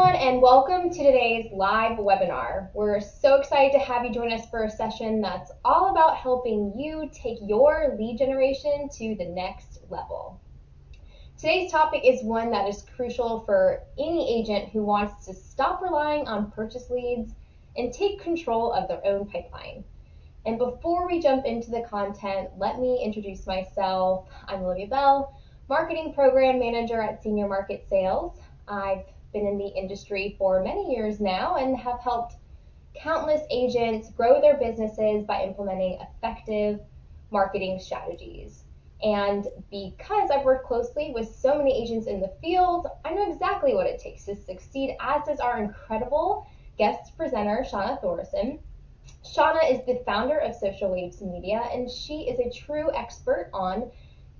everyone, and welcome to today's live webinar. We're so excited to have you join us for a session that's all about helping you take your lead generation to the next level. Today's topic is one that is crucial for any agent who wants to stop relying on purchase leads and take control of their own pipeline. And before we jump into the content, let me introduce myself. I'm Olivia Bell, Marketing Program Manager at Senior Market Sales. I've been in the industry for many years now and have helped countless agents grow their businesses by implementing effective marketing strategies. And because I've worked closely with so many agents in the field, I know exactly what it takes to succeed, as does our incredible guest presenter, Shauna Thorson. Shauna is the founder of Social Waves Media, and she is a true expert on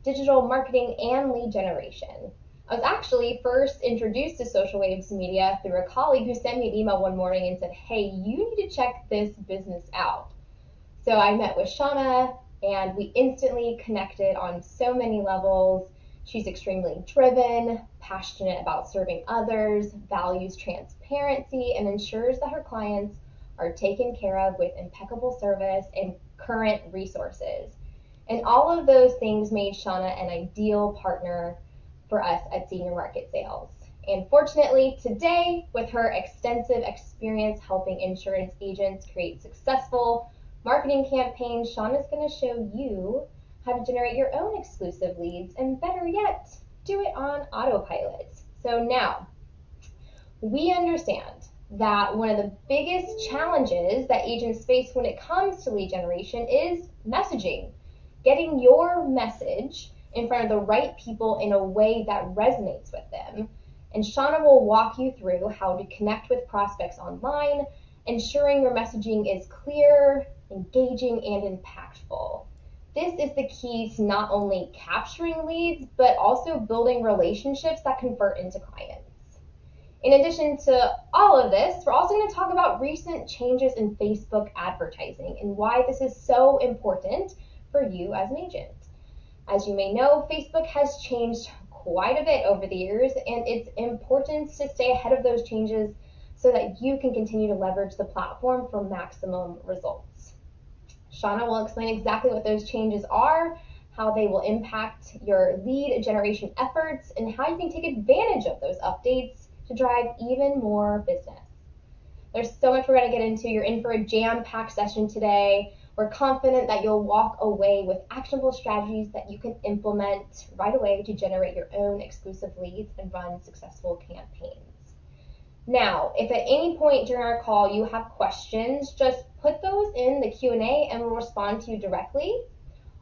digital marketing and lead generation. I was actually first introduced to Social Waves Media through a colleague who sent me an email one morning and said, "Hey, you need to check this business out." So I met with Shauna and we instantly connected on so many levels. She's extremely driven, passionate about serving others, values transparency, and ensures that her clients are taken care of with impeccable service and current resources. And all of those things made Shauna an ideal partner for us at Senior Market Sales. And fortunately, today, with her extensive experience helping insurance agents create successful marketing campaigns, Shauna's going to show you how to generate your own exclusive leads, and better yet, do it on autopilot. So now, we understand that one of the biggest challenges that agents face when it comes to lead generation is messaging. Getting your message in front of the right people in a way that resonates with them. And Shauna will walk you through how to connect with prospects online, ensuring your messaging is clear, engaging, and impactful. This is the key to not only capturing leads, but also building relationships that convert into clients. In addition to all of this, we're also going to talk about recent changes in Facebook advertising and why this is so important for you as an agent. As you may know, Facebook has changed quite a bit over the years, and it's important to stay ahead of those changes so that you can continue to leverage the platform for maximum results. Shauna will explain exactly what those changes are, how they will impact your lead generation efforts, and how you can take advantage of those updates to drive even more business. There's so much we're going to get into. You're in for a jam-packed session today. We're confident that you'll walk away with actionable strategies that you can implement right away to generate your own exclusive leads and run successful campaigns. Now, if at any point during our call you have questions, just put those in the Q&A and we'll respond to you directly.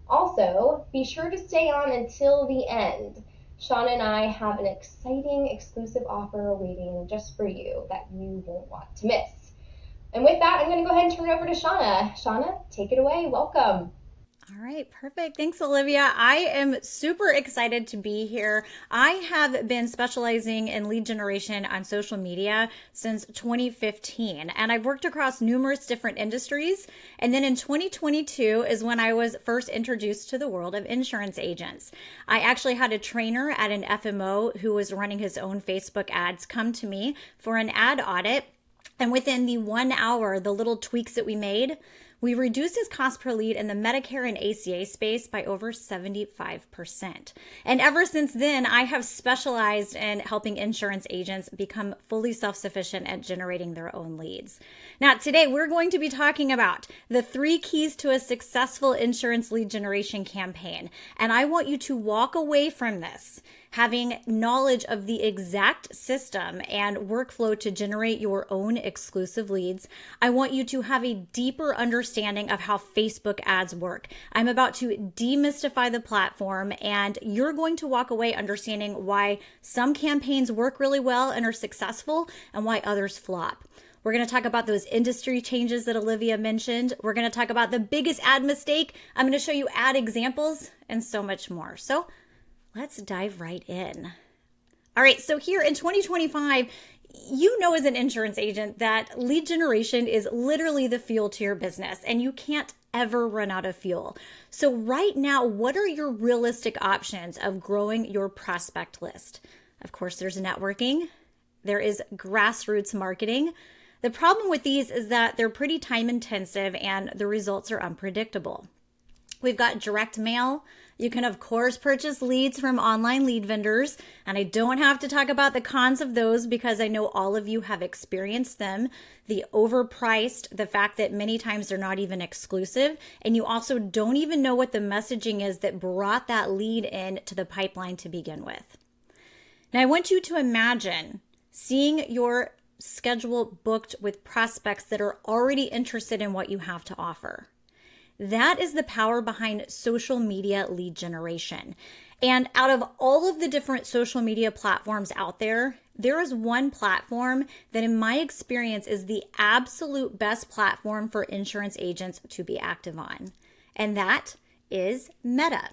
Also, be sure to stay on until the end. Shauna and I have an exciting exclusive offer waiting just for you that you won't want to miss. And with that, I'm going to go ahead and turn it over to Shauna. Shauna, take it away. Welcome. All right, perfect. Thanks, Olivia. I am super excited to be here. I have been specializing in lead generation on social media since 2015, and I've worked across numerous different industries. And then in 2022 is when I was first introduced to the world of insurance agents. I actually had a trainer at an FMO who was running his own Facebook ads come to me for an ad audit. And within the 1 hour, the little tweaks that we made, we reduced his cost per lead in the Medicare and ACA space by over 75%. And ever since then, I have specialized in helping insurance agents become fully self-sufficient at generating their own leads. Now, today we're going to be talking about the 3 keys to a successful insurance lead generation campaign. And I want you to walk away from this having knowledge of the exact system and workflow to generate your own exclusive leads. I want you to have a deeper understanding of how Facebook ads work. I'm about to demystify the platform, and you're going to walk away understanding why some campaigns work really well and are successful and why others flop. We're going to talk about those industry changes that Olivia mentioned. We're going to talk about the biggest ad mistake. I'm going to show you ad examples and so much more. So let's dive right in. All right, so here in 2025, you know as an insurance agent that lead generation is literally the fuel to your business, and you can't ever run out of fuel. So right now, what are your realistic options of growing your prospect list? Of course, there's networking, there is grassroots marketing. The problem with these is that they're pretty time intensive and the results are unpredictable. We've got direct mail. You can, of course, purchase leads from online lead vendors, and I don't have to talk about the cons of those because I know all of you have experienced them. The overpriced, the fact that many times they're not even exclusive, and you also don't even know what the messaging is that brought that lead in to the pipeline to begin with. Now, I want you to imagine seeing your schedule booked with prospects that are already interested in what you have to offer. That is the power behind social media lead generation. And out of all of the different social media platforms out there, there is one platform that in my experience is the absolute best platform for insurance agents to be active on. And that is Meta,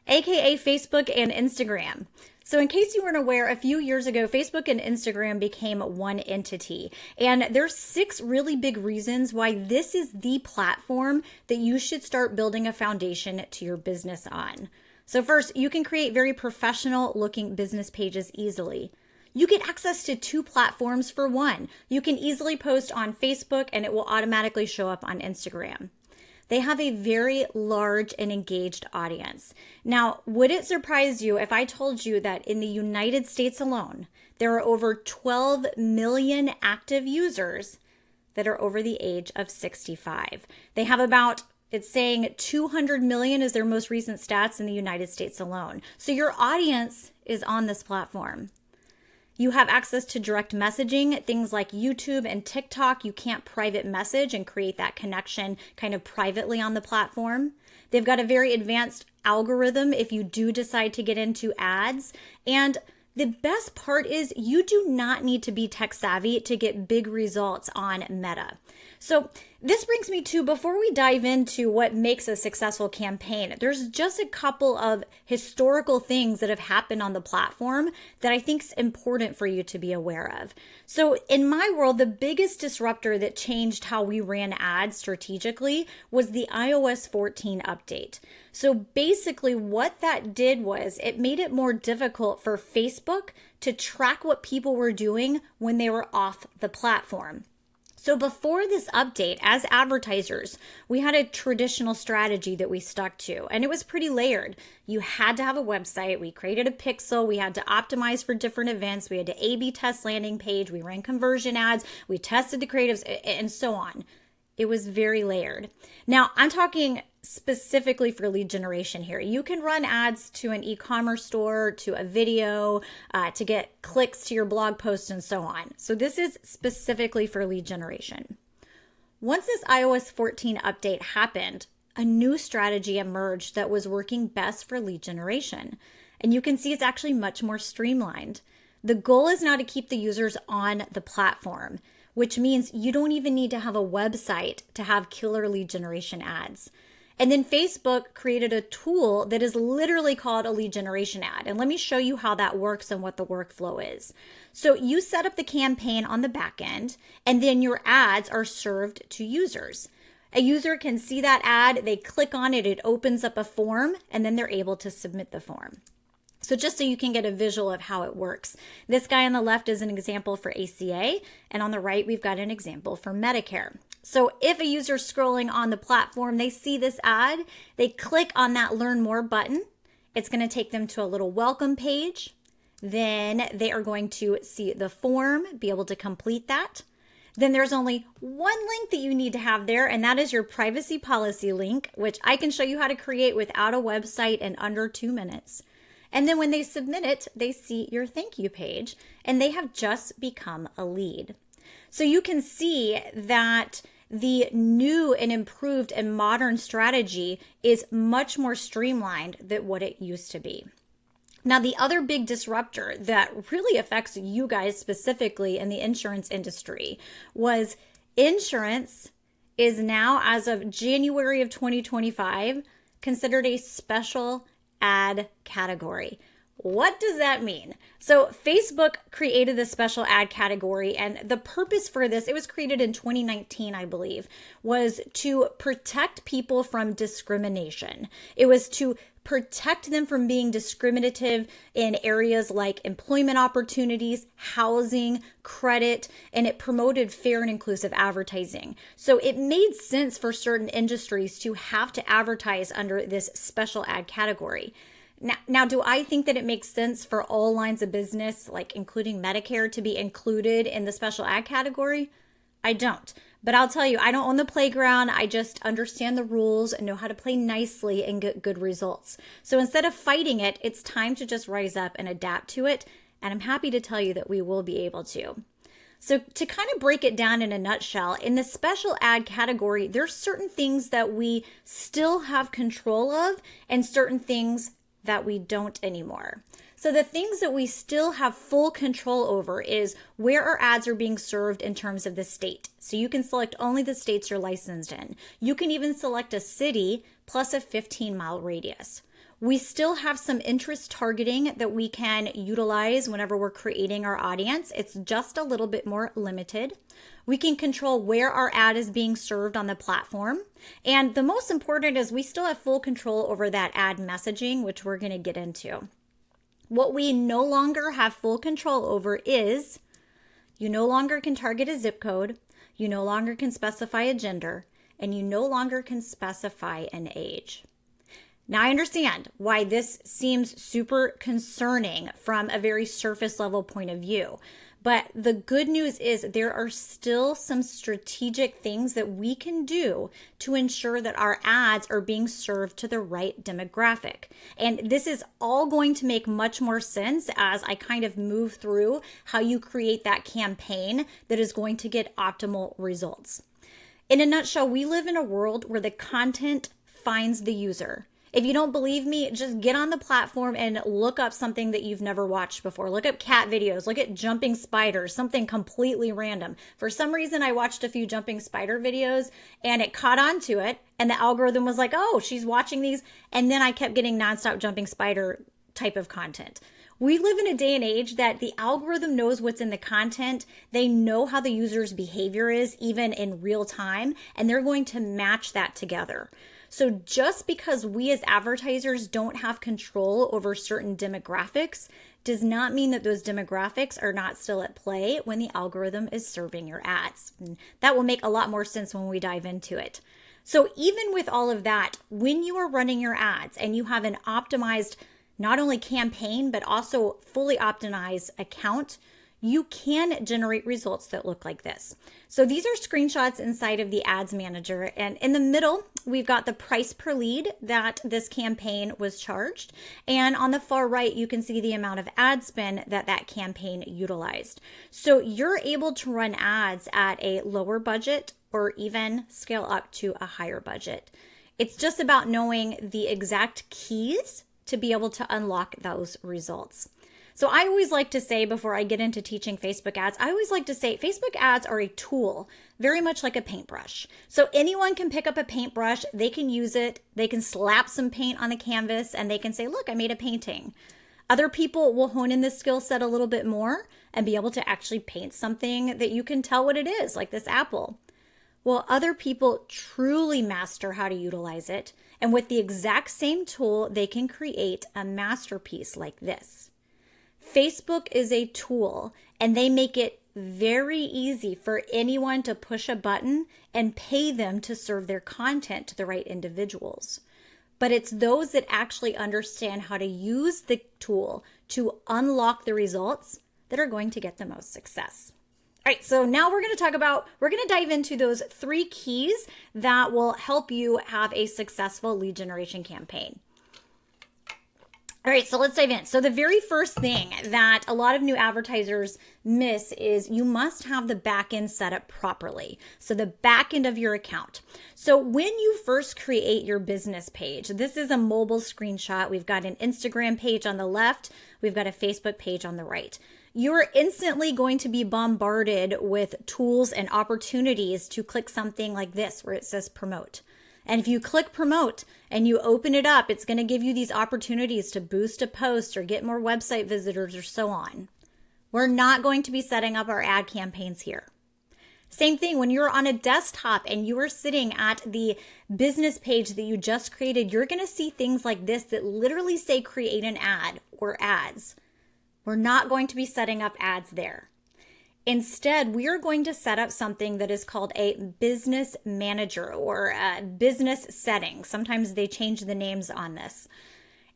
aka Facebook and Instagram. So in case you weren't aware, a few years ago, Facebook and Instagram became one entity. And there's 6 really big reasons why this is the platform that you should start building a foundation to your business on. So first, you can create very professional looking business pages easily. You get access to 2 platforms for one. You can easily post on Facebook and it will automatically show up on Instagram. They have a very large and engaged audience. Now, would it surprise you if I told you that in the United States alone, there are over 12 million active users that are over the age of 65? They have about, it's saying 200 million is their most recent stats in the United States alone. So your audience is on this platform. You have access to direct messaging, things like YouTube and TikTok. You can't private message and create that connection kind of privately on the platform. They've got a very advanced algorithm if you do decide to get into ads. And the best part is you do not need to be tech savvy to get big results on Meta. So this brings me to, before we dive into what makes a successful campaign, there's just a couple of historical things that have happened on the platform that I think is important for you to be aware of. So in my world, the biggest disruptor that changed how we ran ads strategically was the iOS 14 update. So basically what that did was it made it more difficult for Facebook to track what people were doing when they were off the platform. So before this update, as advertisers, we had a traditional strategy that we stuck to, and it was pretty layered. You had to have a website. We created a pixel. We had to optimize for different events. We had to A/B test landing page. We ran conversion ads. We tested the creatives and so on. It was very layered. Now, I'm talking specifically for lead generation here. You can run ads to an e-commerce store, to a video, to get clicks to your blog post and so on. So this is specifically for lead generation. Once this iOS 14 update happened, a new strategy emerged that was working best for lead generation. And you can see it's actually much more streamlined. The goal is now to keep the users on the platform, which means you don't even need to have a website to have killer lead generation ads. And then Facebook created a tool that is literally called a lead generation ad. And let me show you how that works and what the workflow is. So you set up the campaign on the back end, and then your ads are served to users. A user can see that ad, they click on it, it opens up a form, and then they're able to submit the form. So just so you can get a visual of how it works. This guy on the left is an example for ACA, and on the right, we've got an example for Medicare. So if a user's scrolling on the platform, they see this ad, they click on that Learn More button. It's going to take them to a little welcome page. Then they are going to see the form, be able to complete that. Then there's only one link that you need to have there, and that is your privacy policy link, which I can show you how to create without a website in under 2 minutes. And then when they submit it, they see your thank you page, and they have just become a lead. So you can see that the new and improved and modern strategy is much more streamlined than what it used to be. Now, the other big disruptor that really affects you guys specifically in the insurance industry was insurance is now, as of January of 2025, considered a special ad category. What does that mean? So Facebook created this special ad category, and the purpose for this, it was created in 2019, I believe, was to protect people from discrimination. It was to protect them from being discriminative in areas like employment opportunities, housing, credit, and it promoted fair and inclusive advertising. So it made sense for certain industries to have to advertise under this special ad category. Now, do I think that it makes sense for all lines of business, like including Medicare, to be included in the special ad category? I don't. But I'll tell you, I don't own the playground. I just understand the rules and know how to play nicely and get good results. So instead of fighting it, it's time to just rise up and adapt to it. And I'm happy to tell you that we will be able to. So to kind of break it down in a nutshell, in the special ad category, there's certain things that we still have control of and certain things that we don't anymore. So the things that we still have full control over is where our ads are being served in terms of the state. So you can select only the states you're licensed in. You can even select a city plus a 15-mile radius. We still have some interest targeting that we can utilize whenever we're creating our audience. It's just a little bit more limited. We can control where our ad is being served on the platform. And the most important is we still have full control over that ad messaging, which we're going to get into. What we no longer have full control over is you no longer can target a zip code, you no longer can specify a gender, and you no longer can specify an age. Now, I understand why this seems super concerning from a very surface level point of view. But the good news is there are still some strategic things that we can do to ensure that our ads are being served to the right demographic. And this is all going to make much more sense as I kind of move through how you create that campaign that is going to get optimal results. In a nutshell, we live in a world where the content finds the user. If you don't believe me, just get on the platform and look up something that you've never watched before. Look up cat videos, look at jumping spiders, something completely random. For some reason, I watched a few jumping spider videos and it caught on to it. And the algorithm was like, oh, she's watching these. And then I kept getting nonstop jumping spider type of content. We live in a day and age that the algorithm knows what's in the content. They know how the user's behavior is, even in real time, and they're going to match that together. So just because we as advertisers don't have control over certain demographics does not mean that those demographics are not still at play when the algorithm is serving your ads. And that will make a lot more sense when we dive into it. So even with all of that, when you are running your ads and you have an optimized not only campaign, but also fully optimized account, you can generate results that look like this. So these are screenshots inside of the ads manager. And in the middle, we've got the price per lead that this campaign was charged. And on the far right, you can see the amount of ad spend that that campaign utilized. So you're able to run ads at a lower budget or even scale up to a higher budget. It's just about knowing the exact keys to be able to unlock those results. So I always like to say, before I get into teaching Facebook ads, I always like to say Facebook ads are a tool, very much like a paintbrush. So anyone can pick up a paintbrush, they can use it, they can slap some paint on the canvas, and they can say, look, I made a painting. Other people will hone in this skill set a little bit more and be able to actually paint something that you can tell what it is, like this apple. Well, other people truly master how to utilize it, and with the exact same tool, they can create a masterpiece like this. Facebook is a tool, and they make it very easy for anyone to push a button and pay them to serve their content to the right individuals. But it's those that actually understand how to use the tool to unlock the results that are going to get the most success. All right, so now we're going to dive into those 3 keys that will help you have a successful lead generation campaign. All right, so let's dive in. So the very first thing that a lot of new advertisers miss is you must have the back end set up properly. So the back end of your account. So when you first create your business page, this is a mobile screenshot. We've got an Instagram page on the left. We've got a Facebook page on the right. You're instantly going to be bombarded with tools and opportunities to click something like this where it says promote. And if you click promote and you open it up, it's going to give you these opportunities to boost a post or get more website visitors or so on. We're not going to be setting up our ad campaigns here. Same thing when you're on a desktop and you are sitting at the business page that you just created, you're going to see things like this that literally say create an ad or ads. We're not going to be setting up ads there. Instead, we are going to set up something that is called a business manager or a business setting. Sometimes they change the names on this.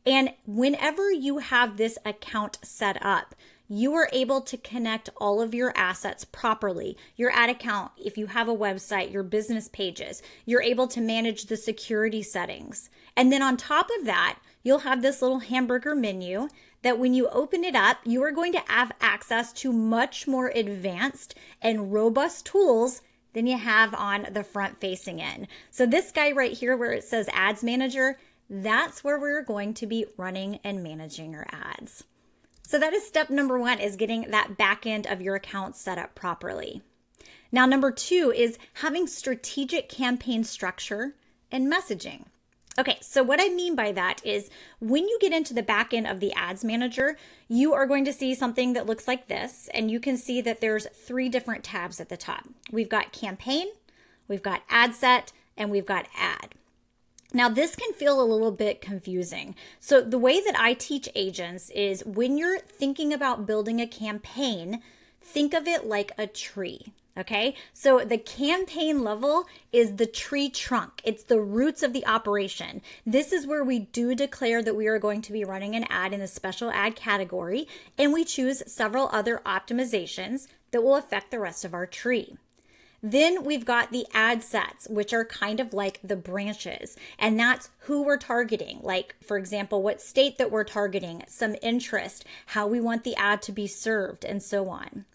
And whenever you have this account set up, you are able to connect all of your assets properly. Your ad account, if you have a website, your business pages, you're able to manage the security settings. And then on top of that, you'll have this little hamburger menu that when you open it up, you are going to have access to much more advanced and robust tools than you have on the front facing end. So this guy right here where it says Ads Manager, that's where we're going to be running and managing our ads. So that is step number one, is getting that back end of your account set up properly. Now, number two is having strategic campaign structure and messaging. Okay, so what I mean by that is when you get into the back end of the Ads Manager, you are going to see something that looks like this, and you can see that there's 3 different tabs at the top. We've got campaign, we've got ad set, and we've got ad. Now, this can feel a little bit confusing. So the way that I teach agents is when you're thinking about building a campaign, think of it like a tree. Okay, so the campaign level is the tree trunk. It's the roots of the operation. This is where we do declare that we are going to be running an ad in the special ad category, and we choose several other optimizations that will affect the rest of our tree. Then we've got the ad sets, which are kind of like the branches, and that's who we're targeting. Like, for example, what state that we're targeting, some interest, how we want the ad to be served, and so on.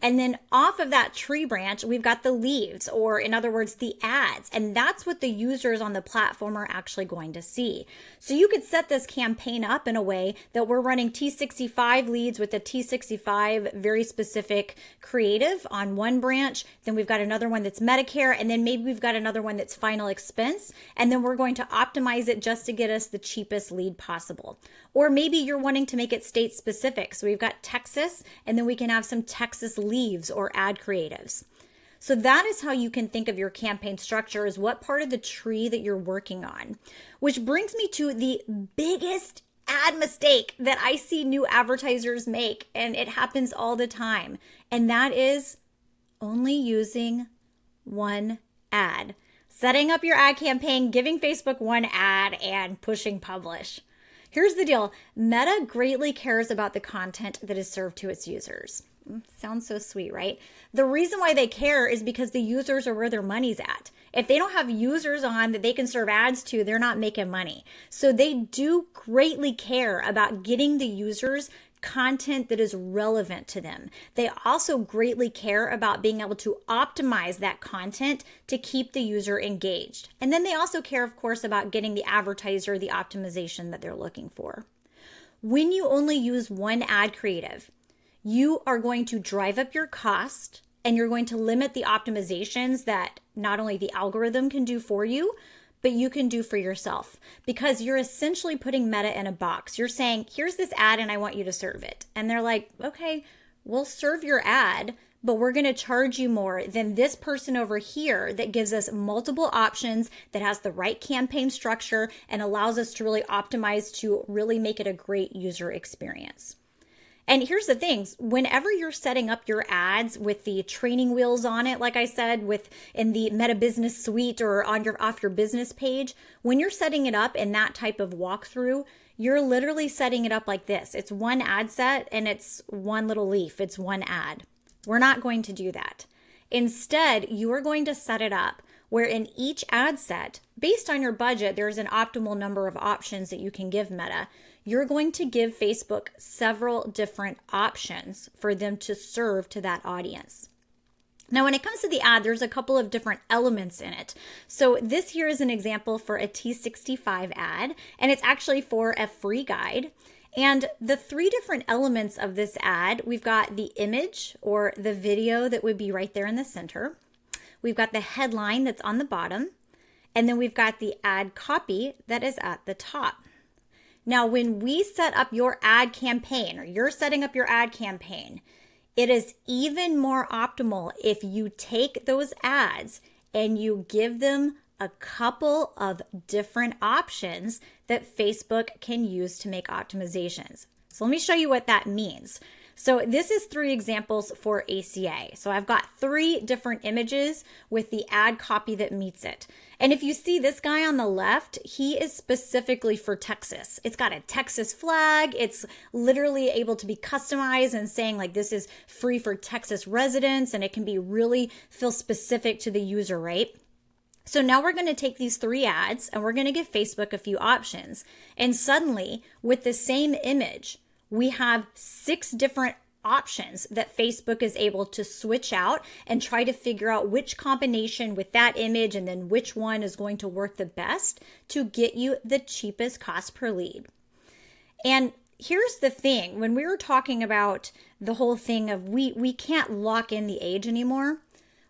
And then off of that tree branch, we've got the leaves, or in other words, the ads. And that's what the users on the platform are actually going to see. So you could set this campaign up in a way that we're running T65 leads with a T65 very specific creative on one branch. Then we've got another one that's Medicare. And then maybe we've got another one that's final expense. And then we're going to optimize it just to get us the cheapest lead possible. Or maybe you're wanting to make it state specific. So we've got Texas, and then we can have some Texas leaves or ad creatives. So that is how you can think of your campaign structure, is what part of the tree that you're working on. Which brings me to the biggest ad mistake that I see new advertisers make, and it happens all the time. And that is only using one ad. Setting up your ad campaign, giving Facebook one ad, and pushing publish. Here's the deal. Meta greatly cares about the content that is served to its users. Sounds so sweet, right? The reason why they care is because the users are where their money's at. If they don't have users on that they can serve ads to, they're not making money. So they do greatly care about getting the users content that is relevant to them. They also greatly care about being able to optimize that content to keep the user engaged. And then they also care, of course, about getting the advertiser the optimization that they're looking for. When you only use one ad creative, you are going to drive up your cost, and you're going to limit the optimizations that not only the algorithm can do for you, but you can do for yourself, because you're essentially putting Meta in a box. You're saying, here's this ad and I want you to serve it. And they're like, okay, we'll serve your ad, but we're going to charge you more than this person over here that gives us multiple options, that has the right campaign structure and allows us to really optimize to really make it a great user experience. And here's the things, whenever you're setting up your ads with the training wheels on it, like I said, in the Meta Business Suite or off your business page, when you're setting it up in that type of walkthrough, you're literally setting it up like this. It's one ad set and it's one little leaf. It's one ad. We're not going to do that. Instead, you are going to set it up where in each ad set, based on your budget, there's an optimal number of options that you can give Meta. You're going to give Facebook several different options for them to serve to that audience. Now, when it comes to the ad, there's a couple of different elements in it. So this here is an example for a T65 ad, and it's actually for a free guide. And the 3 different elements of this ad, we've got the image or the video that would be right there in the center. We've got the headline that's on the bottom, and then we've got the ad copy that is at the top. Now, when we set up your ad campaign, or you're setting up your ad campaign, It is even more optimal if you take those ads and you give them a couple of different options that Facebook can use to make optimizations. So let me show you what that means. So this is 3 examples for ACA. So I've got 3 different images with the ad copy that meets it. And if you see this guy on the left, he is specifically for Texas. It's got a Texas flag. It's literally able to be customized and saying like this is free for Texas residents, and it can be really feel specific to the user, right? So now we're going to take these 3 ads and we're going to give Facebook a few options. And suddenly, with the same image, we have 6 different options that Facebook is able to switch out and try to figure out which combination with that image and then which one is going to work the best to get you the cheapest cost per lead. And here's the thing, when we were talking about the whole thing of we can't lock in the age anymore,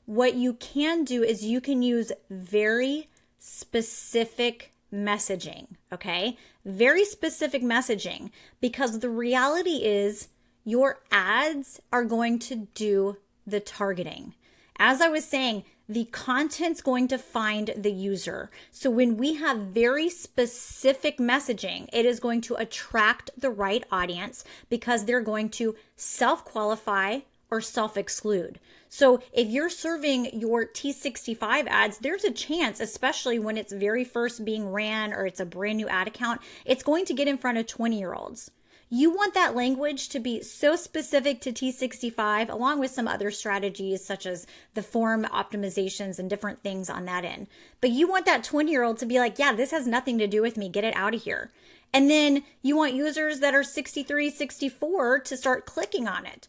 what you can do is you can use very specific messaging, okay? Very specific messaging, because the reality is your ads are going to do the targeting. As I was saying, the content's going to find the user. So when we have very specific messaging, it is going to attract the right audience because they're going to self-qualify or self-exclude. So if you're serving your T65 ads, there's a chance, especially when it's very first being ran or it's a brand new ad account, it's going to get in front of 20-year-olds. You want that language to be so specific to T65, along with some other strategies such as the form optimizations and different things on that end. But you want that 20-year-old to be like, yeah, this has nothing to do with me. Get it out of here. And then you want users that are 63, 64 to start clicking on it.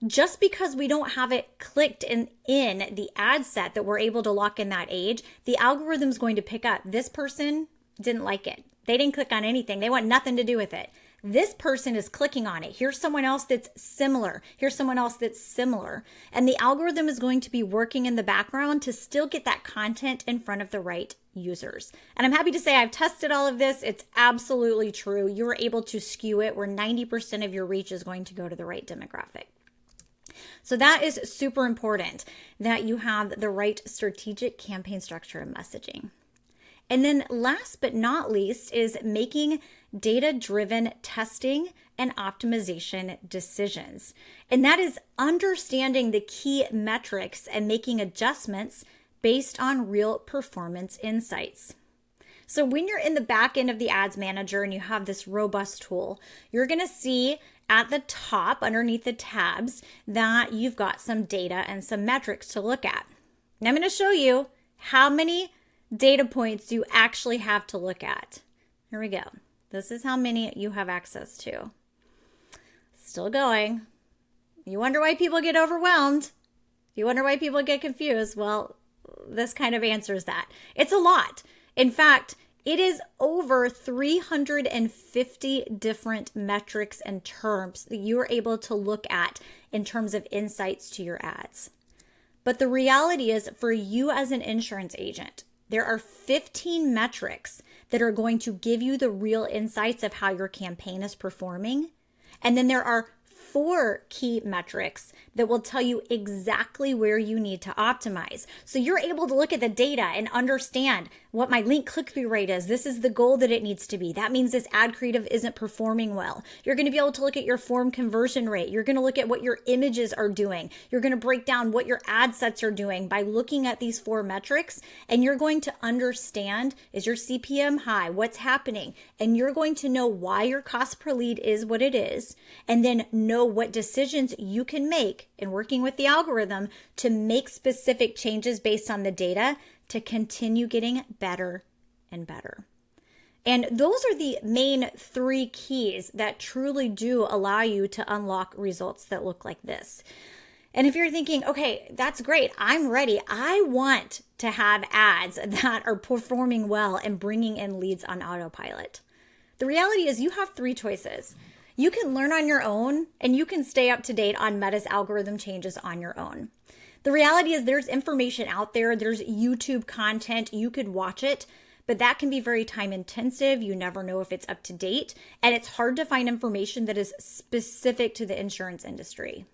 Just because we don't have it clicked in the ad set that we're able to lock in that age, the algorithm's going to pick up this person didn't like it. They didn't click on anything. They want nothing to do with it. This person is clicking on it. Here's someone else that's similar. Here's someone else that's similar. And the algorithm is going to be working in the background to still get that content in front of the right users. And I'm happy to say I've tested all of this. It's absolutely true. You're able to skew it where 90% of your reach is going to go to the right demographic. So that is super important, that you have the right strategic campaign structure and messaging. And then last but not least is making data-driven testing and optimization decisions. And that is understanding the key metrics and making adjustments based on real performance insights. So when you're in the back end of the ads manager and you have this robust tool, you're going to see at the top underneath the tabs that you've got some data and some metrics to look at. And I'm going to show you how many data points you actually have to look at. Here we go. This is how many you have access to. Still going. You wonder why people get overwhelmed? You wonder why people get confused? Well, this kind of answers that. It's a lot. In fact, it is over 350 different metrics and terms that you are able to look at in terms of insights to your ads. But the reality is, for you as an insurance agent, there are 15 metrics that are going to give you the real insights of how your campaign is performing. And then there are 4 key metrics that will tell you exactly where you need to optimize. So you're able to look at the data and understand what my link click-through rate is. This is the goal that it needs to be. That means this ad creative isn't performing well. You're going to be able to look at your form conversion rate. You're going to look at what your images are doing. You're going to break down what your ad sets are doing by looking at these 4 metrics. And you're going to understand, is your CPM high? What's happening? And you're going to know why your cost per lead is what it is. And then know what decisions you can make in working with the algorithm to make specific changes based on the data to continue getting better and better. And those are the main 3 keys that truly do allow you to unlock results that look like this. And if you're thinking, okay, that's great, I'm ready, I want to have ads that are performing well and bringing in leads on autopilot. The reality is you have 3 choices. You can learn on your own, and you can stay up to date on Meta's algorithm changes on your own. The reality is there's information out there. There's YouTube content. You could watch it, but that can be very time intensive. You never know if it's up to date, and it's hard to find information that is specific to the insurance industry.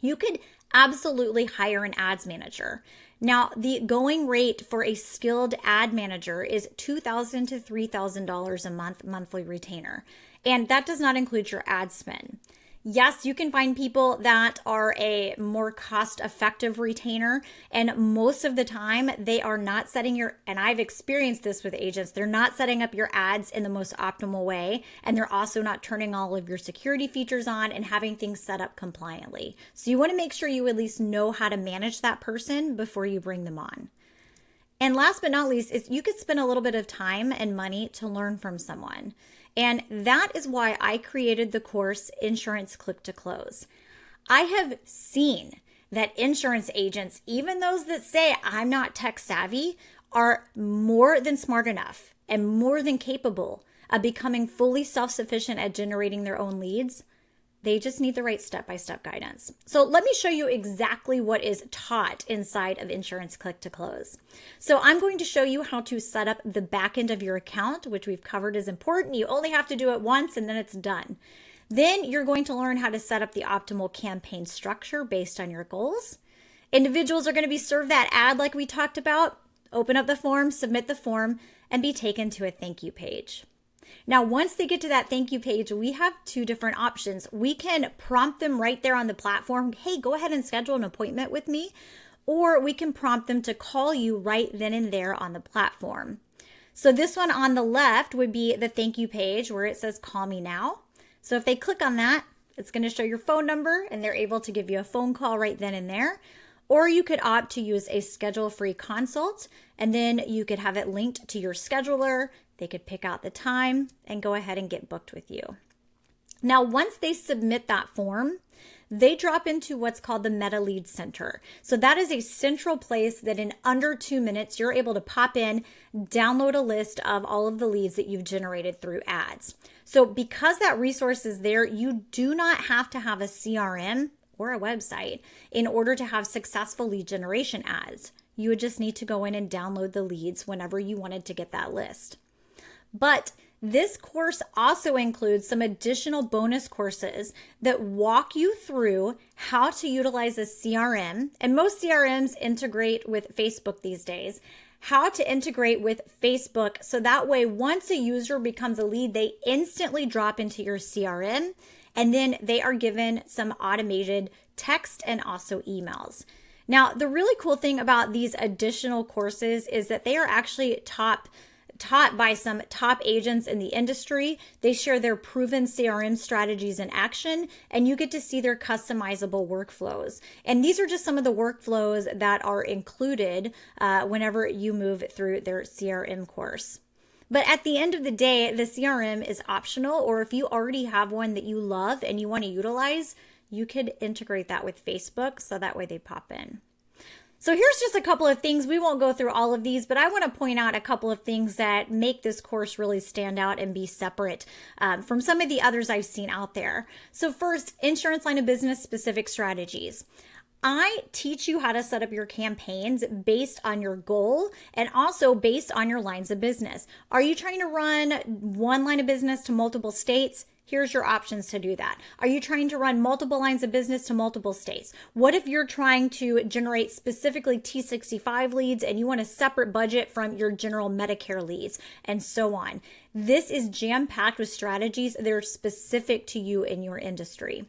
You could absolutely hire an ads manager. Now, the going rate for a skilled ad manager is $2,000 to $3,000 a month monthly retainer. And that does not include your ad spend. Yes, you can find people that are a more cost-effective retainer, and most of the time they are not setting your, and I've experienced this with agents, they're not setting up your ads in the most optimal way, and they're also not turning all of your security features on and having things set up compliantly. So you want to make sure you at least know how to manage that person before you bring them on. And last but not least is you could spend a little bit of time and money to learn from someone. And that is why I created the course Insurance Click to Close. I have seen that insurance agents, even those that say I'm not tech savvy, are more than smart enough and more than capable of becoming fully self-sufficient at generating their own leads. They just need the right step-by-step guidance. So let me show you exactly what is taught inside of Insurance Click to Close. So I'm going to show you how to set up the back end of your account, which we've covered is important. You only have to do it once and then it's done. Then you're going to learn how to set up the optimal campaign structure based on your goals. Individuals are going to be served that ad like we talked about. Open up the form, submit the form, and be taken to a thank you page. Now, once they get to that thank you page, we have two different options. We can prompt them right there on the platform. Hey, go ahead and schedule an appointment with me. Or we can prompt them to call you right then and there on the platform. So this one on the left would be the thank you page where it says call me now. So if they click on that, it's going to show your phone number and they're able to give you a phone call right then and there. Or you could opt to use a schedule-free consult, and then you could have it linked to your scheduler. They could pick out the time and go ahead and get booked with you. Now, once they submit that form, they drop into what's called the Meta Lead Center. So that is a central place that in under 2 minutes, you're able to pop in, download a list of all of the leads that you've generated through ads. So because that resource is there, you do not have to have a CRM or a website in order to have successful lead generation ads. You would just need to go in and download the leads whenever you wanted to get that list. But this course also includes some additional bonus courses that walk you through how to utilize a CRM, and most CRMs integrate with Facebook these days, how to integrate with Facebook so that way once a user becomes a lead, they instantly drop into your CRM, and then they are given some automated text and also emails. Now, the really cool thing about these additional courses is that they are actually taught by some top agents in the industry. They share their proven CRM strategies in action, and you get to see their customizable workflows. And these are just some of the workflows that are included whenever you move through their CRM course. But at the end of the day, the CRM is optional, or if you already have one that you love and you want to utilize, you could integrate that with Facebook so that way they pop in. So here's just a couple of things. We won't go through all of these, but I want to point out a couple of things that make this course really stand out and be separate from some of the others I've seen out there. So first, insurance line of business specific strategies. I teach you how to set up your campaigns based on your goal and also based on your lines of business. Are you trying to run one line of business to multiple states? Here's your options to do that. Are you trying to run multiple lines of business to multiple states? What if you're trying to generate specifically T65 leads and you want a separate budget from your general Medicare leads and so on? This is jam-packed with strategies that are specific to you in your industry.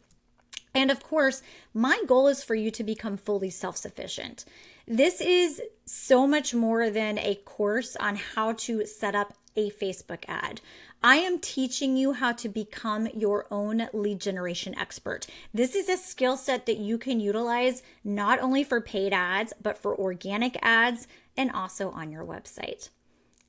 And of course, my goal is for you to become fully self-sufficient. This is so much more than a course on how to set up a Facebook ad. I am teaching you how to become your own lead generation expert. This is a skill set that you can utilize not only for paid ads, but for organic ads and also on your website.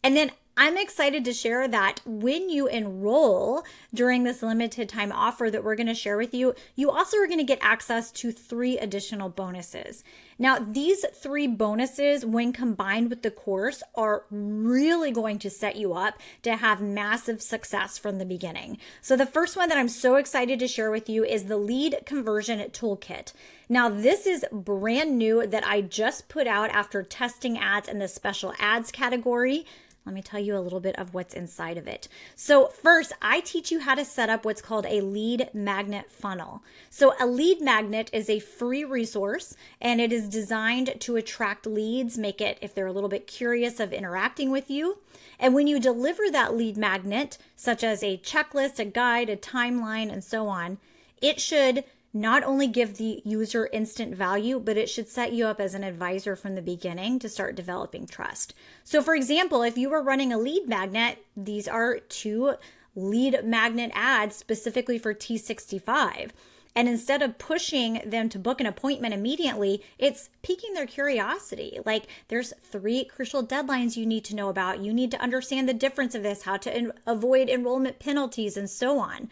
And then I'm excited to share that when you enroll during this limited time offer that we're going to share with you, you also are going to get access to 3 additional bonuses. Now, these 3 bonuses, when combined with the course, are really going to set you up to have massive success from the beginning. So the first one that I'm so excited to share with you is the Lead Conversion Toolkit. Now, this is brand new that I just put out after testing ads in the special ads category. Let me tell you a little bit of what's inside of it. So first, I teach you how to set up what's called a lead magnet funnel. So a lead magnet is a free resource, and it is designed to attract leads, make it, if they're a little bit curious of interacting with you. And when you deliver that lead magnet, such as a checklist, a guide, a timeline, and so on, it should not only give the user instant value, but it should set you up as an advisor from the beginning to start developing trust. So for example, if you were running a lead magnet, these are 2 lead magnet ads specifically for T65. And instead of pushing them to book an appointment immediately, it's piquing their curiosity. Like, there's 3 crucial deadlines you need to know about. You need to understand the difference of this, how to avoid enrollment penalties, and so on.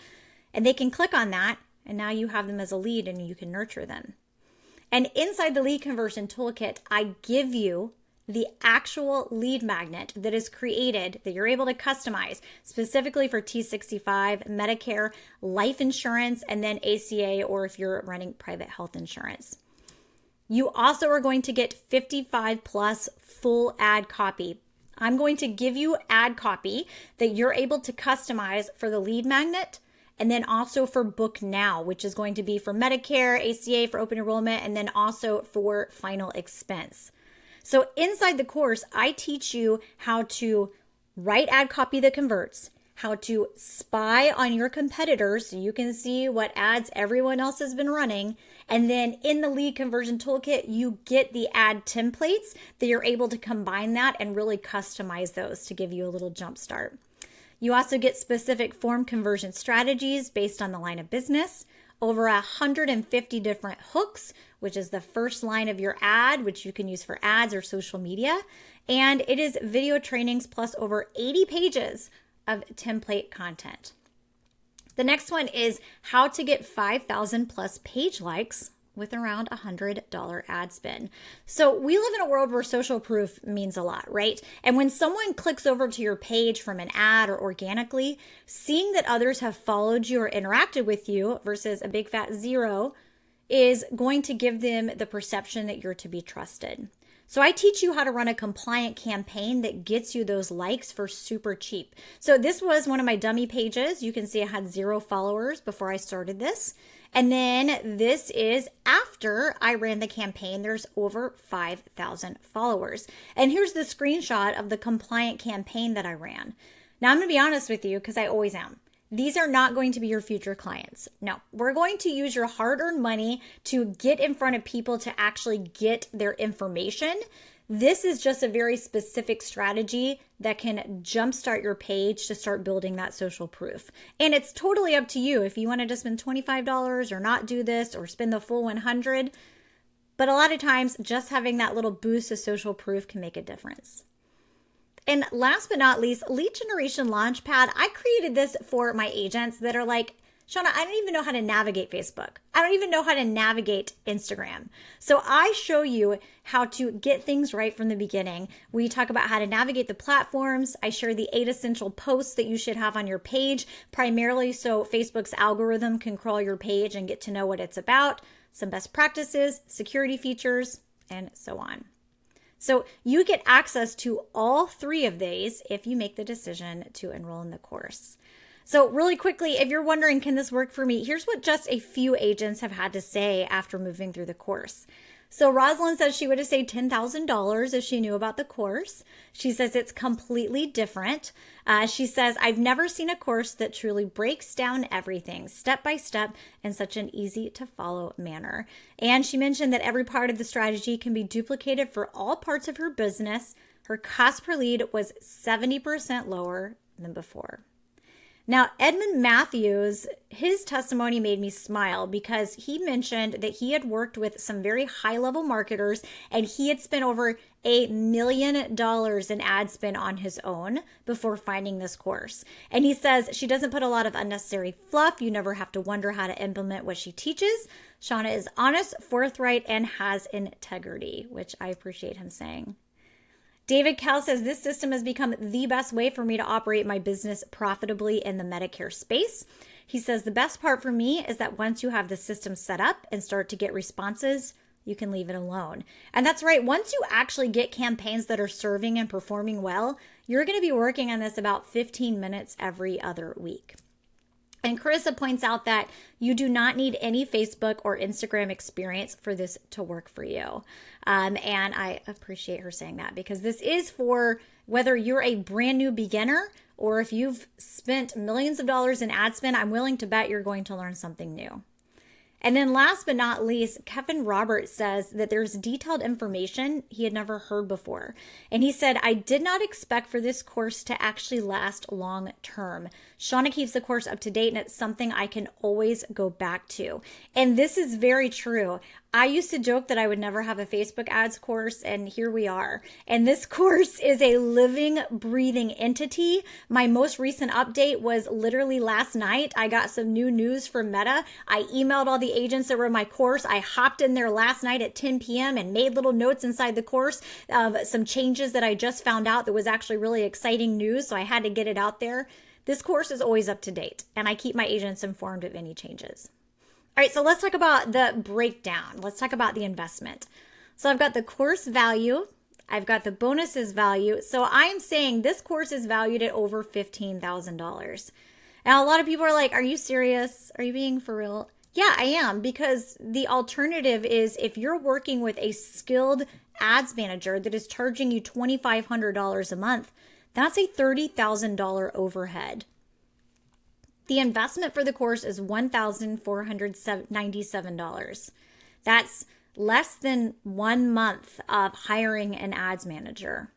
And they can click on that, and now you have them as a lead and you can nurture them. And inside the lead conversion toolkit, I give you the actual lead magnet that is created that you're able to customize specifically for T65, Medicare, life insurance, and then ACA, or if you're running private health insurance. You also are going to get 55 plus full ad copy. I'm going to give you ad copy that you're able to customize for the lead magnet, and then also for Book Now, which is going to be for Medicare, ACA for open enrollment, and then also for final expense. So inside the course, I teach you how to write ad copy that converts, how to spy on your competitors so you can see what ads everyone else has been running. And then in the lead conversion toolkit, you get the ad templates that you're able to combine that and really customize those to give you a little jump start. You also get specific form conversion strategies based on the line of business, over 150 different hooks, which is the first line of your ad, which you can use for ads or social media. And it is video trainings plus over 80 pages of template content. The next one is how to get 5,000 plus page likes with around $100 ad spend. So we live in a world where social proof means a lot, right? And when someone clicks over to your page from an ad or organically, seeing that others have followed you or interacted with you versus a big fat 0 is going to give them the perception that you're to be trusted. So I teach you how to run a compliant campaign that gets you those likes for super cheap. So this was one of my dummy pages. You can see I had 0 followers before I started this. And then this is after I ran the campaign. There's over 5,000 followers. And here's the screenshot of the compliant campaign that I ran. Now I'm going to be honest with you, because I always am. These are not going to be your future clients. No, we're going to use your hard-earned money to get in front of people to actually get their information. This is just a very specific strategy that can jumpstart your page to start building that social proof. And it's totally up to you if you wanted to spend $25 or not do this or spend the full $100. But a lot of times just having that little boost of social proof can make a difference. And last but not least, Lead Generation Launchpad. I created this for my agents that are like, Shauna, I don't even know how to navigate Facebook. I don't even know how to navigate Instagram. So I show you how to get things right from the beginning. We talk about how to navigate the platforms. I share the 8 essential posts that you should have on your page, primarily so Facebook's algorithm can crawl your page and get to know what it's about, some best practices, security features, and so on. So you get access to all 3 of these if you make the decision to enroll in the course. So really quickly, if you're wondering, can this work for me? Here's what just a few agents have had to say after moving through the course. So Rosalind says she would have saved $10,000 if she knew about the course. She says it's completely different. She says, I've never seen a course that truly breaks down everything step by step in such an easy to follow manner. And she mentioned that every part of the strategy can be duplicated for all parts of her business. Her cost per lead was 70% lower than before. Now, Edmund Matthews, his testimony made me smile because he mentioned that he had worked with some very high-level marketers and he had spent over $1 million in ad spend on his own before finding this course. And he says she doesn't put a lot of unnecessary fluff. You never have to wonder how to implement what she teaches. Shauna is honest, forthright, and has integrity, which I appreciate him saying. David Kell says, this system has become the best way for me to operate my business profitably in the Medicare space. He says, the best part for me is that once you have the system set up and start to get responses, you can leave it alone. And that's right. Once you actually get campaigns that are serving and performing well, you're going to be working on this about 15 minutes every other week. And Carissa points out that you do not need any Facebook or Instagram experience for this to work for you. And I appreciate her saying that, because this is for whether you're a brand new beginner or if you've spent millions of dollars in ad spend. I'm willing to bet you're going to learn something new. And then last but not least, Kevin Roberts says that there's detailed information he had never heard before. And he said, I did not expect for this course to actually last long term. Shauna keeps the course up to date, and it's something I can always go back to. And this is very true. I used to joke that I would never have a Facebook ads course, and here we are. And this course is a living, breathing entity. My most recent update was literally last night. I got some new news from Meta. I emailed all the agents that were in my course. I hopped in there last night at 10 p.m. and made little notes inside the course of some changes that I just found out that was actually really exciting news, so I had to get it out there. This course is always up to date, and I keep my agents informed of any changes. All right, so let's talk about the breakdown. Let's talk about the investment. So I've got the course value. I've got the bonuses value. So I'm saying this course is valued at over $15,000. Now, a lot of people are like, are you serious? Are you being for real? Yeah, I am, because the alternative is if you're working with a skilled ads manager that is charging you $2,500 a month, that's a $30,000 overhead. The investment for the course is $1,497. That's less than 1 month of hiring an ads manager.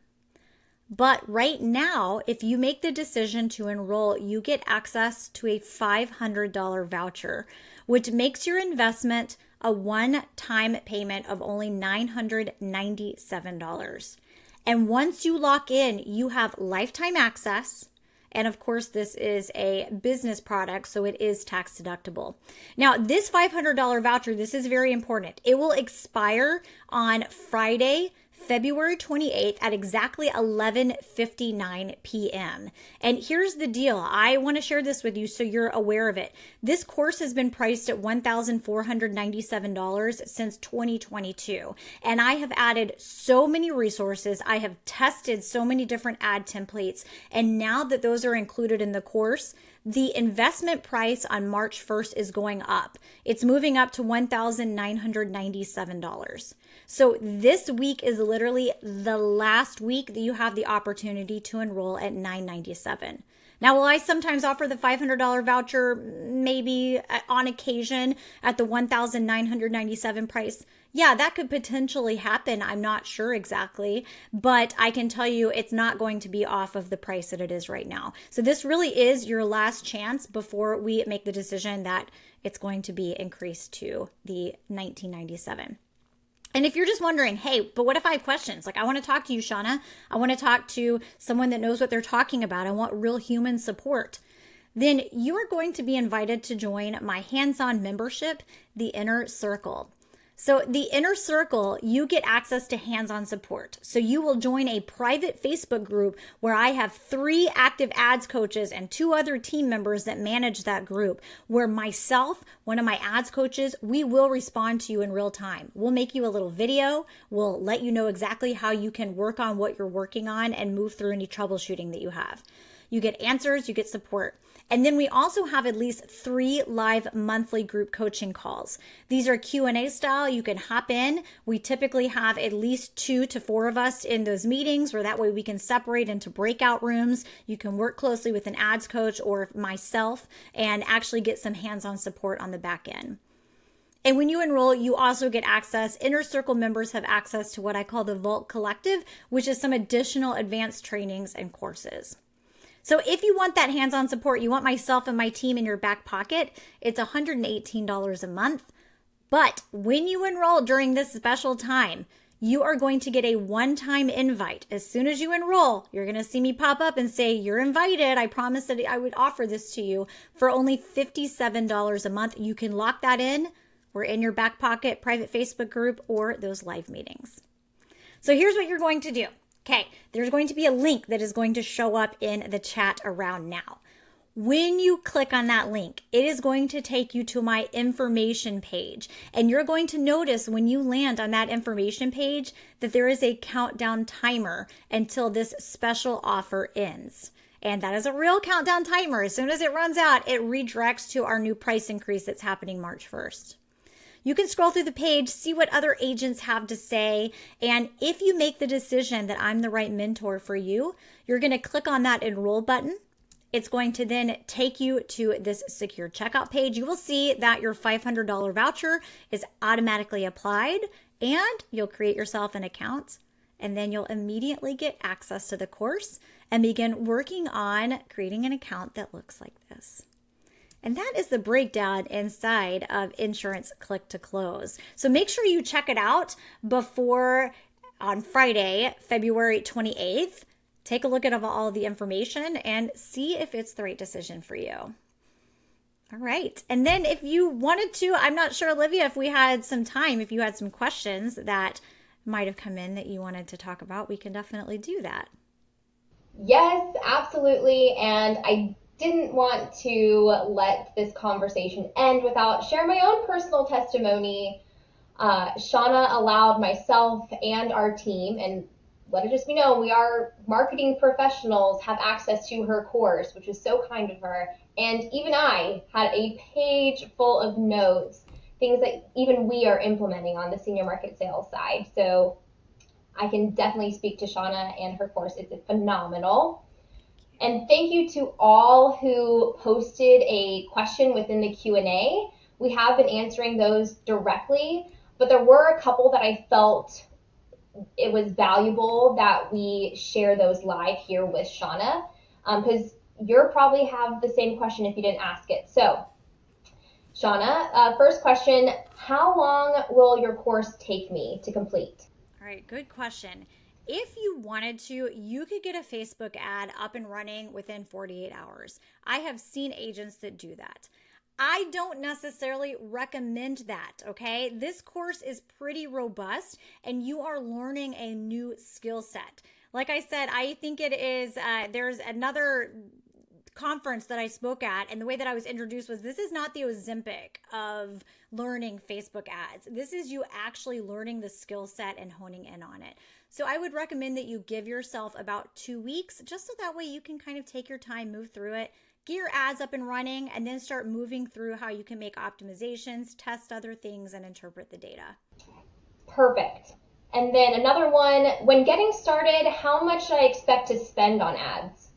But right now, if you make the decision to enroll, you get access to a $500 voucher, which makes your investment a one-time payment of only $997. And once you lock in, you have lifetime access. And of course, this is a business product, so it is tax deductible. Now, this $500 voucher, this is very important. It will expire on Friday, February 28th at exactly 11:59 p.m. And here's the deal. I want to share this with you so you're aware of it. This course has been priced at $1,497 since 2022. And I have added so many resources. I have tested so many different ad templates. And now that those are included in the course, the investment price on March 1st is going up. It's moving up to $1,997. So this week is literally the last week that you have the opportunity to enroll at $997. Now, will I sometimes offer the $500 voucher, maybe on occasion at the $1,997 price? Yeah, that could potentially happen. I'm not sure exactly, but I can tell you it's not going to be off of the price that it is right now. So this really is your last chance before we make the decision that it's going to be increased to the $1,997. And if you're just wondering, hey, but what if I have questions? Like, I want to talk to you, Shauna. I want to talk to someone that knows what they're talking about. I want real human support. Then you are going to be invited to join my hands-on membership, the Inner Circle. So the Inner Circle, you get access to hands-on support. So you will join a private Facebook group where I have 3 active ads coaches and 2 other team members that manage that group, where myself, one of my ads coaches, we will respond to you in real time. We'll make you a little video. We'll let you know exactly how you can work on what you're working on and move through any troubleshooting that you have. You get answers, you get support. And then we also have at least 3 live monthly group coaching calls. These are Q&A style. You can hop in. We typically have at least 2 to 4 of us in those meetings, where that way we can separate into breakout rooms. You can work closely with an ads coach or myself and actually get some hands-on support on the back end. And when you enroll, you also get access. Inner Circle members have access to what I call the Vault Collective, which is some additional advanced trainings and courses. So if you want that hands-on support, you want myself and my team in your back pocket, it's $118 a month. But when you enroll during this special time, you are going to get a one-time invite. As soon as you enroll, you're going to see me pop up and say, you're invited. I promised that I would offer this to you for only $57 a month. You can lock that in. We're in your back pocket, private Facebook group, or those live meetings. So here's what you're going to do. Okay, there's going to be a link that is going to show up in the chat around now. When you click on that link, it is going to take you to my information page. And you're going to notice when you land on that information page that there is a countdown timer until this special offer ends. And that is a real countdown timer. As soon as it runs out, it redirects to our new price increase that's happening March 1st. You can scroll through the page, see what other agents have to say. And if you make the decision that I'm the right mentor for you, you're going to click on that enroll button. It's going to then take you to this secure checkout page. You will see that your $500 voucher is automatically applied, and you'll create yourself an account, and then you'll immediately get access to the course and begin working on creating an account that looks like this. And that is the breakdown inside of Insurance Click to Close. So make sure you check it out before on Friday, February 28th. Take a look at all the information and see if it's the right decision for you. All right. And then if you wanted to, I'm not sure, Olivia, if we had some time, if you had some questions that might have come in that you wanted to talk about, we can definitely do that. Yes, absolutely. And I didn't want to let this conversation end without sharing my own personal testimony. Shauna allowed myself and our team, and let it just be known, we are marketing professionals, have access to her course, which is so kind of her. And even I had a page full of notes, things that even we are implementing on the senior market sales side. So I can definitely speak to Shauna and her course. It's phenomenal. And thank you to all who posted a question within the Q&A. We have been answering those directly, but there were a couple that I felt it was valuable that we share those live here with Shauna, because you'll probably have the same question if you didn't ask it. So, Shauna, first question, how long will your course take me to complete? All right, good question. If you wanted to, you could get a Facebook ad up and running within 48 hours. I have seen agents that do that. I don't necessarily recommend that, okay? This course is pretty robust and you are learning a new skill set. Like I said, I think it is, there's another conference that I spoke at, and the way that I was introduced was this is not the Ozempic of learning Facebook ads. This is you actually learning the skill set and honing in on it. So I would recommend that you give yourself about 2 weeks, just so that way you can kind of take your time, move through it, get your ads up and running, and then start moving through how you can make optimizations, test other things, and interpret the data. Perfect. And then another one, when getting started, how much should I expect to spend on ads?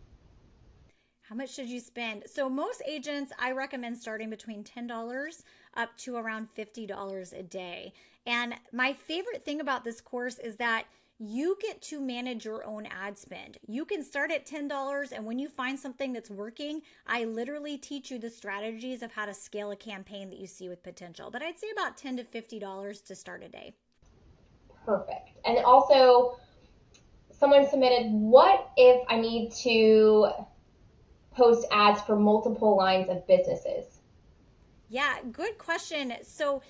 How much should you spend? So most agents, I recommend starting between $10 up to around $50 a day. And my favorite thing about this course is that you get to manage your own ad spend. You can start at $10, and when you find something that's working, I literally teach you the strategies of how to scale a campaign that you see with potential. But I'd say about $10 to $50 to start a day. Perfect. And also, someone submitted, what if I need to post ads for multiple lines of businesses? Yeah, good question. So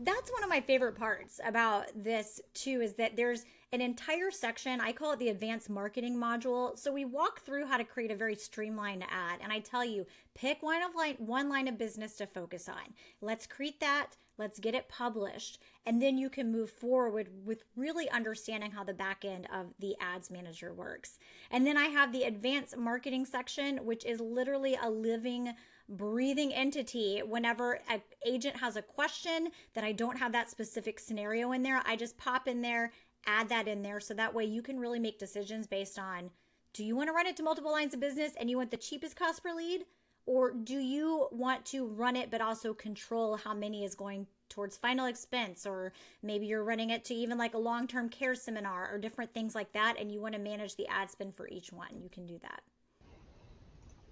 that's one of my favorite parts about this too, is that there's an entire section, I call it the advanced marketing module. So we walk through how to create a very streamlined ad. And I tell you, pick one line of business to focus on. Let's create that. Let's get it published. And then you can move forward with really understanding how the back end of the ads manager works. And then I have the advanced marketing section, which is literally a living, breathing entity. Whenever an agent has a question that I don't have that specific scenario in there, I just pop in there, add that in there. So that way you can really make decisions based on, do you want to run it to multiple lines of business and you want the cheapest cost per lead? Or do you want to run it but also control how many is going towards final expense? Or maybe you're running it to even like a long-term care seminar or different things like that, and you want to manage the ad spend for each one. You can do that.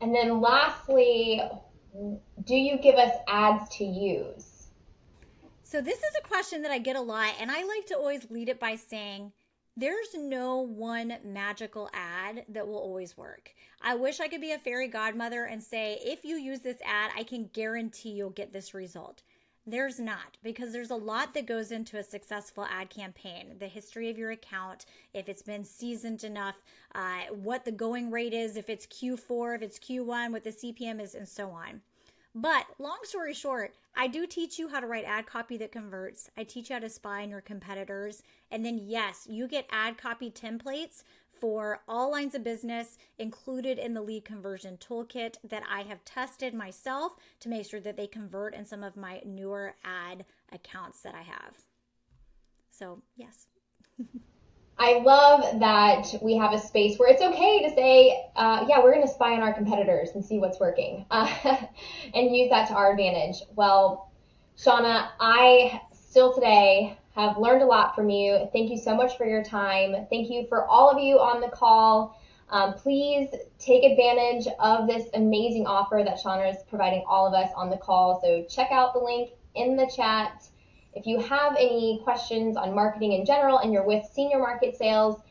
And then lastly, do you give us ads to use? So this is a question that I get a lot, and I like to always lead it by saying, there's no one magical ad that will always work. I wish I could be a fairy godmother and say, if you use this ad, I can guarantee you'll get this result. There's not, because there's a lot that goes into a successful ad campaign. The history of your account, if it's been seasoned enough, what the going rate is, if it's Q4, if it's Q1, what the CPM is, and so on. But long story short, I do teach you how to write ad copy that converts. I teach you how to spy on your competitors. And then, yes, you get ad copy templates for all lines of business included in the lead conversion toolkit that I have tested myself to make sure that they convert in some of my newer ad accounts that I have. So, yes. I love that we have a space where it's okay to say, yeah, we're going to spy on our competitors and see what's working and use that to our advantage. Well, Shauna, I still today have learned a lot from you. Thank you so much for your time. Thank you for all of you on the call. Please take advantage of this amazing offer that Shauna is providing all of us on the call. So check out the link in the chat. If you have any questions on marketing in general and you're with senior market sales,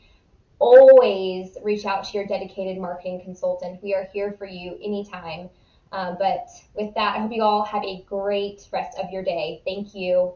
always reach out to your dedicated marketing consultant. We are here for you anytime. But with that, I hope you all have a great rest of your day. Thank you.